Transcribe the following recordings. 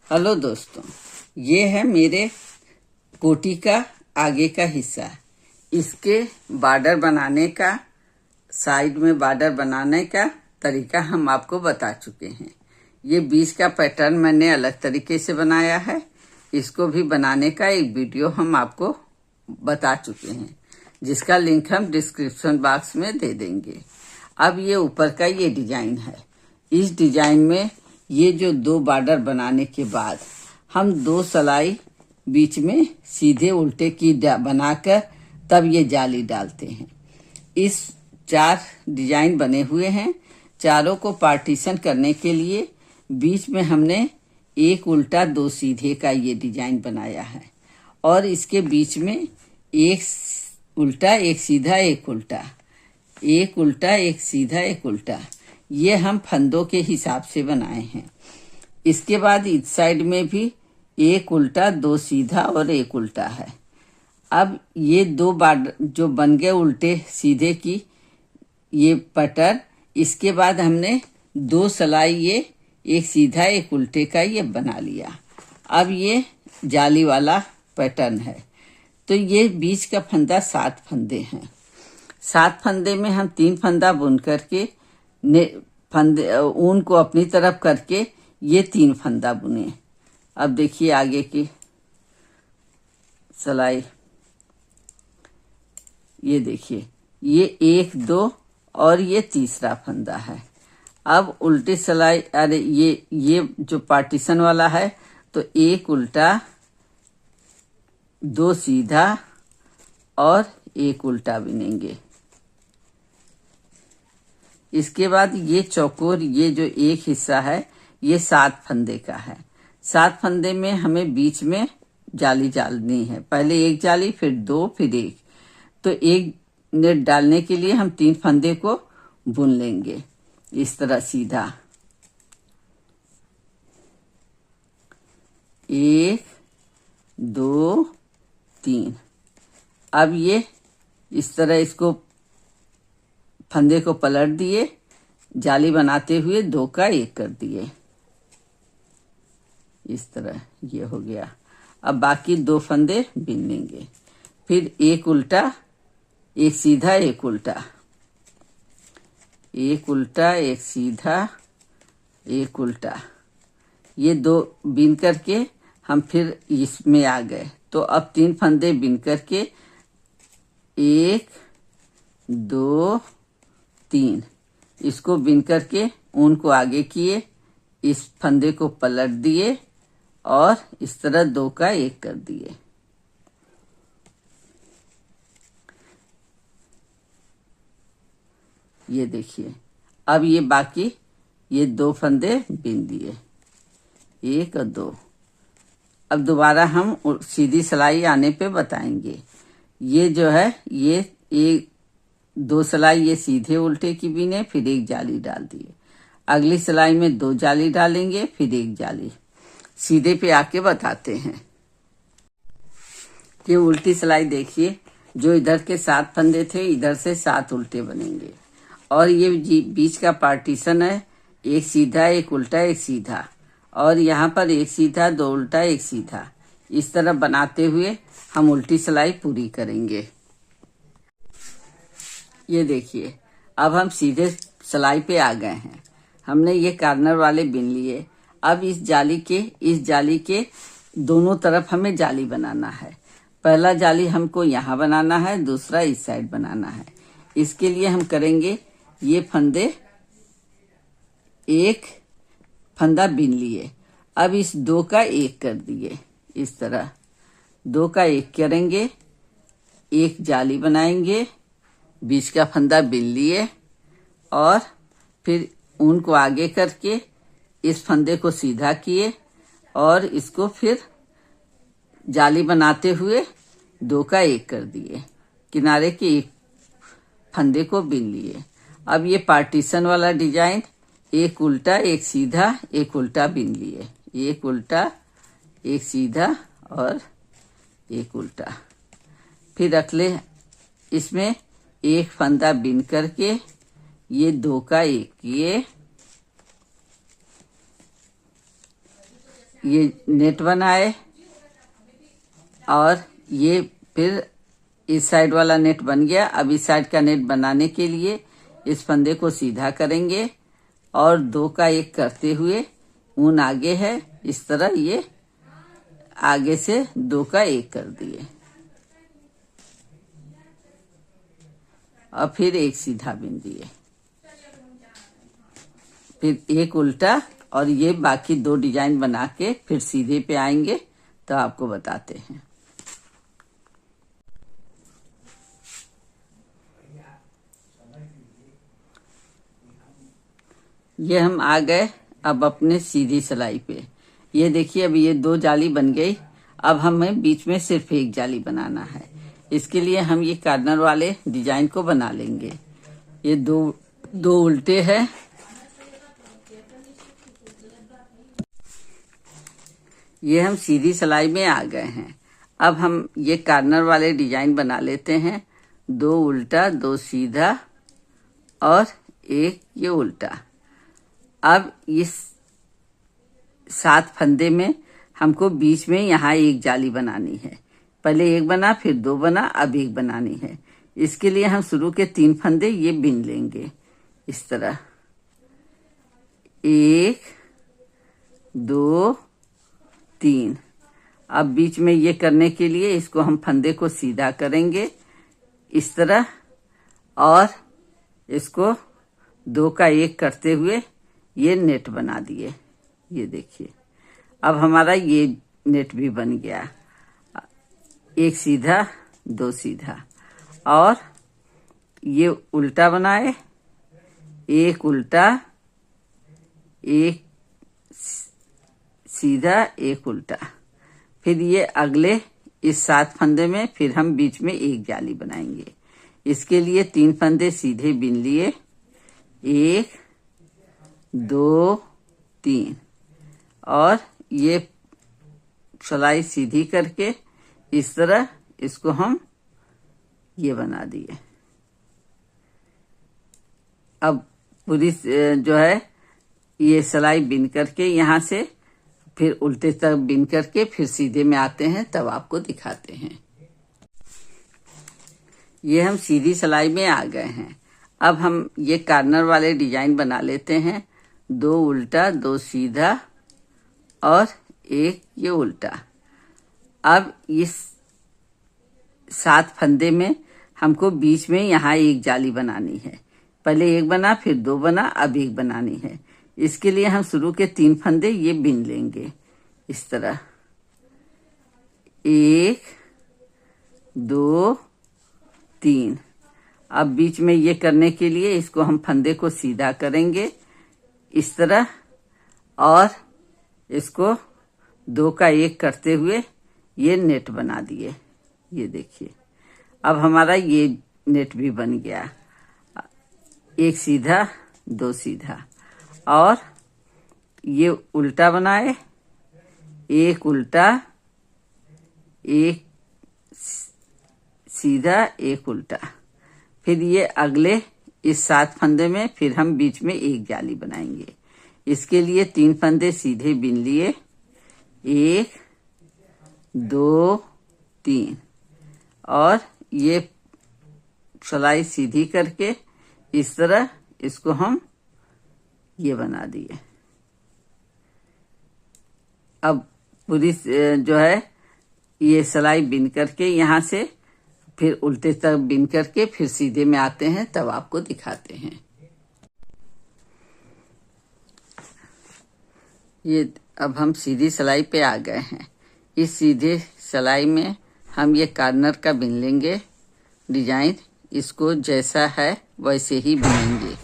Hello दोस्तों, ये है मेरे कोटी का आगे का हिस्सा। इसके बॉर्डर बनाने का, साइड में बॉर्डर बनाने का तरीका हम आपको बता चुके हैं। ये बीच का पैटर्न मैंने अलग तरीके से बनाया है। इसको भी बनाने का एक वीडियो हम आपको बता चुके हैं, जिसका लिंक हम डिस्क्रिप्शन बॉक्स में दे देंगे। अब ये ऊपर का ये डिजाइन है। इस डिजाइन में ये जो दो बॉर्डर बनाने के बाद हम दो सिलाई बीच में सीधे उल्टे की बनाकर तब ये जाली डालते हैं। इस 4 डिजाइन बने हुए हैं। चारों को पार्टीशन करने के लिए बीच में हमने एक उल्टा 2 सीधे का ये डिजाइन बनाया है, और इसके बीच में एक उल्टा, एक सीधा, एक उल्टा, एक उल्टा, एक सीधा, एक उल्टा। ये हम फंदों के हिसाब से बनाए हैं। इसके बाद इस साइड में भी एक उल्टा, 2 सीधा और एक उल्टा है। अब ये दो बॉर्डर जो बन गए उल्टे सीधे की ये पैटर्न, इसके बाद हमने 2 सिलाई ये एक सीधा एक उल्टे का ये बना लिया। अब ये जाली वाला पैटर्न है। तो ये बीच का फंदा 7 फंदे हैं। 7 फंदे में हम 3 फंदा बुन करके फंदे ऊन को अपनी तरफ करके ये 3 फंदा बुने। अब देखिए आगे की सिलाई, ये देखिए, ये 1 2 और ये तीसरा फंदा है। अब उल्टी सिलाई, अरे ये जो पार्टीशन वाला है, तो एक उल्टा, 2 सीधा और एक उल्टा बुनेंगे। इसके बाद ये चौकोर, ये जो एक हिस्सा है, ये 7 फंदे का है। 7 फंदे में हमें बीच में जाली डालनी है। पहले एक जाली, फिर 2, फिर 1। तो एक नेट डालने के लिए हम 3 फंदे को बुन लेंगे इस तरह सीधा। 1 2 3। अब ये इस तरह इसको फंदे को पलट दिए, जाली बनाते हुए 2 का 1 कर दिए। इस तरह ये हो गया। अब बाकी 2 फंदे बिन लेंगे। फिर एक उल्टा, एक सीधा, एक उल्टा, एक उल्टा, एक सीधा, एक उल्टा। ये 2 बिन करके हम फिर इसमें आ गए। तो अब 3 फंदे बिन करके 1 2 3 इसको बिन करके ऊन को आगे किए, इस फंदे को पलट दिए और इस तरह 2 का 1 कर दिए। ये देखिए, अब ये बाकी ये 2 फंदे बिन दिए, 1 और 2। अब दोबारा हम सीधी सिलाई आने पे बताएंगे। ये जो है, ये 2 सिलाई ये सीधे उल्टे की बीने, फिर 1 जाली डाल दिए। अगली सिलाई में 2 जाली डालेंगे, फिर 1 जाली। सीधे पे आके बताते हैं। ये उल्टी सिलाई देखिए, जो इधर के 7 फंदे थे, इधर से 7 उल्टे बनेंगे। और ये बीच का पार्टीशन है, एक सीधा, एक उल्टा, एक सीधा, और यहाँ पर 1 सीधा, 2 उल्टा, 1 सीधा। इस तरह बनाते हुए हम उल्टी सिलाई पूरी करेंगे। ये देखिए, अब हम सीधे सिलाई पे आ गए हैं। हमने ये कार्नर वाले बिन लिए। अब इस जाली के दोनों तरफ हमें जाली बनाना है। पहला जाली हमको यहाँ बनाना है, दूसरा इस साइड बनाना है। इसके लिए हम करेंगे, ये फंदे, एक फंदा बिन लिए। अब इस 2 का 1 कर दिए। इस तरह 2 का 1 करेंगे, एक जाली बनाएंगे, बीच का फंदा बिन लिए, और फिर ऊन को आगे करके इस फंदे को सीधा किए, और इसको फिर जाली बनाते हुए 2 का 1 कर दिए। किनारे के एक फंदे को बिन लिए। अब ये पार्टीशन वाला डिजाइन, एक उल्टा, एक सीधा, एक उल्टा बिन लिए, एक उल्टा, एक सीधा और एक उल्टा। फिर अगले इसमें एक फंदा बिन करके ये 2 का 1 किए, ये नेट बनाए और ये फिर इस साइड वाला नेट बन गया। अब इस साइड का नेट बनाने के लिए इस फंदे को सीधा करेंगे और 2 का 1 करते हुए ऊन आगे है, इस तरह ये आगे से 2 का 1 कर दिए और फिर एक सीधा बिन दिए, फिर एक उल्टा। और ये बाकी 2 डिजाइन बना के फिर सीधे पे आएंगे तो आपको बताते हैं। ये हम आ गए अब अपने सीधी सिलाई पे। ये देखिए अब ये 2 जाली बन गई। अब हमें बीच में सिर्फ एक जाली बनाना है। इसके लिए हम ये कार्नर वाले डिजाइन को बना लेंगे। ये दो उल्टे हैं। ये हम सीधी सिलाई में आ गए हैं। अब हम ये कार्नर वाले डिजाइन बना लेते हैं। 2 उल्टा 2 सीधा और एक ये उल्टा। अब इस 7 फंदे में हमको बीच में यहाँ एक जाली बनानी है। पहले एक बना, फिर 2 बना, अब एक बनानी है। इसके लिए हम शुरू के 3 फंदे ये बिन लेंगे इस तरह, 1 2 3। अब बीच में ये करने के लिए इसको हम फंदे को सीधा करेंगे इस तरह और इसको 2 का 1 करते हुए ये नेट बना दिए। ये देखिए अब हमारा ये नेट भी बन गया। 1 सीधा 2 सीधा और ये उल्टा बनाए, 1 उल्टा 1 सीधा 1 उल्टा। फिर ये अगले इस 7 फंदे में फिर हम बीच में एक जाली बनाएंगे। इसके लिए 3 फंदे सीधे बिन लिए, 1 2 3 और ये सिलाई सीधी करके इस तरह इसको हम ये बना दिए। अब पूरी जो है ये सिलाई बिन करके यहाँ से फिर उल्टे तक बिन करके फिर सीधे में आते हैं, तब आपको दिखाते हैं। ये हम सीधी सिलाई में आ गए हैं। अब हम ये कार्नर वाले डिजाइन बना लेते हैं। 2 उल्टा 2 सीधा और एक ये उल्टा। अब इस 7 फंदे में हमको बीच में यहाँ एक जाली बनानी है। पहले एक बना, फिर 2 बना, अब एक बनानी है। इसके लिए हम शुरू के 3 फंदे ये बिन लेंगे इस तरह, 1 2 3। अब बीच में ये करने के लिए इसको हम फंदे को सीधा करेंगे इस तरह और इसको 2 का 1 करते हुए ये नेट बना दिए। ये देखिए अब हमारा ये नेट भी बन गया। 1 सीधा 2 सीधा और ये उल्टा बनाए, 1 उल्टा 1 सीधा 1 उल्टा। फिर ये अगले इस 7 फंदे में फिर हम बीच में एक जाली बनाएंगे। इसके लिए 3 फंदे सीधे बिन लिए, 1 2 3 और ये सिलाई सीधी करके इस तरह इसको हम ये बना दिए। अब पूरी जो है ये सिलाई बिन करके यहाँ से फिर उल्टे तक बिन करके फिर सीधे में आते हैं, तब आपको दिखाते हैं। ये अब हम सीधी सिलाई पे आ गए हैं। इस सीधे सिलाई में हम ये कार्नर का बिन लेंगे डिजाइन, इसको जैसा है वैसे ही बुनेंगे।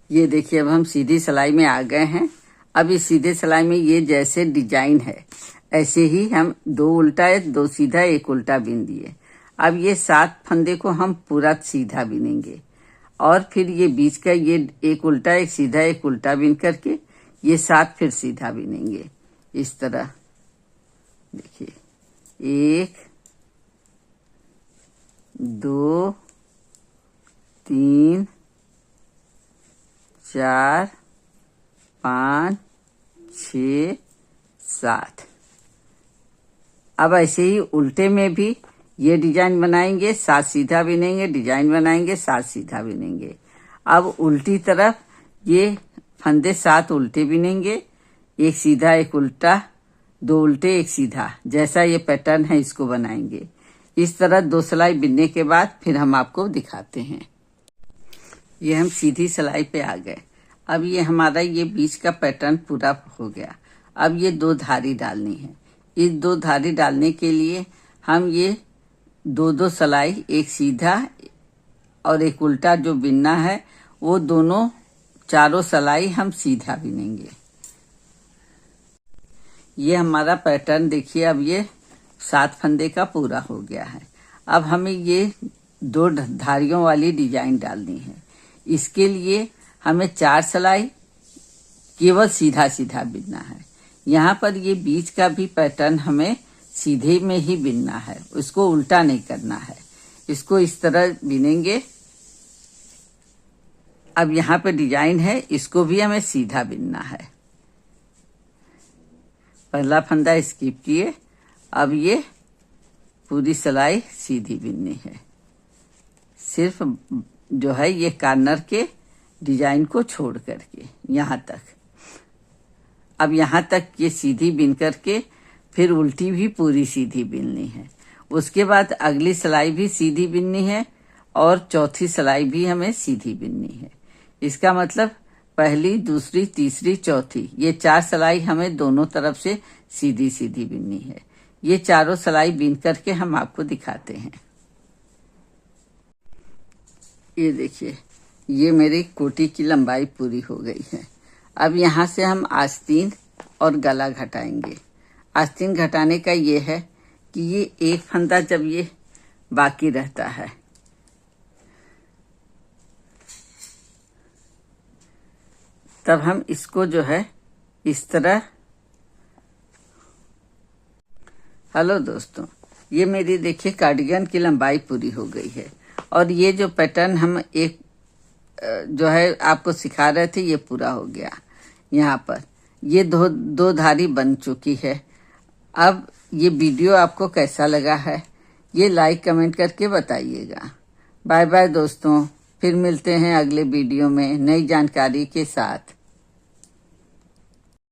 ये देखिए अब हम सीधी सिलाई में आ गए हैं। अब इस सीधे सिलाई में ये जैसे डिजाइन है ऐसे ही हम 2 उल्टा 2 सीधा 1 उल्टा बिन दिए। अब ये 7 फंदे को हम पूरा सीधा बिनेंगे और फिर ये बीच का ये 1 उल्टा 1 सीधा 1 उल्टा बिन करके ये 7 फिर सीधा बिनेंगे इस तरह। देखिए 1 2 3 4 5 6 7। अब ऐसे ही उल्टे में भी ये डिजाइन बनाएंगे, 7 सीधा बिनेंगे, डिजाइन बनाएंगे, 7 सीधा बिनेंगे। अब उल्टी तरफ ये फंदे 7 उल्टे बिनेंगे, एक सीधा एक उल्टा, 2 उल्टे एक सीधा, जैसा ये पैटर्न है इसको बनाएंगे। इस तरह 2 सिलाई बिनने के बाद फिर हम आपको दिखाते हैं। ये हम सीधी सिलाई पे आ गए। अब ये हमारा ये बीच का पैटर्न पूरा हो गया। अब ये 2 धारी डालनी है। इस 2 धारी डालने के लिए हम ये 2 सिलाई, एक सीधा और एक उल्टा जो बिनना है, वो दोनों चारों सिलाई हम सीधा बिनेंगे। ये हमारा पैटर्न देखिए, अब ये 7 फंदे का पूरा हो गया है। अब हमें ये 2 धारियों वाली डिजाइन डालनी है। इसके लिए हमें 4 सिलाई केवल सीधा सीधा बिनना है। यहाँ पर ये बीच का भी पैटर्न हमें सीधे में ही बिनना है, उसको उल्टा नहीं करना है। इसको इस तरह बिनेंगे। अब यहाँ पे डिजाइन है, इसको भी हमें सीधा बिनना है। पहला फंदा स्किप किए। अब ये पूरी सिलाई सीधी बिननी है, सिर्फ जो है ये कॉर्नर के डिजाइन को छोड़ करके यहाँ तक। अब यहाँ तक ये सीधी बिन करके फिर उल्टी भी पूरी सीधी बिननी है। उसके बाद अगली सिलाई भी सीधी बिननी है और चौथी सिलाई भी हमें सीधी बिननी है। इसका मतलब पहली, दूसरी, तीसरी, चौथी, ये 4 सिलाई हमें दोनों तरफ से सीधी सीधी बिननी है। ये चारों सिलाई बिन करके हम आपको दिखाते हैं। ये देखिए, ये मेरी कोटी की लंबाई पूरी हो गई है। अब यहाँ से हम आस्तीन और गला घटाएंगे। आस्तीन घटाने का ये है कि ये एक फंदा जब ये बाकी रहता है, तब हम इसको जो है इस तरह। हेलो दोस्तों, ये मेरी देखिए कार्डिगन की लंबाई पूरी हो गई है। और ये जो पैटर्न हम एक जो है आपको सिखा रहे थे, ये पूरा हो गया। यहाँ पर ये दो धारी बन चुकी है। अब ये वीडियो आपको कैसा लगा है, ये लाइक कमेंट करके बताइएगा। बाय बाय दोस्तों, फिर मिलते हैं अगले वीडियो में नई जानकारी के साथ।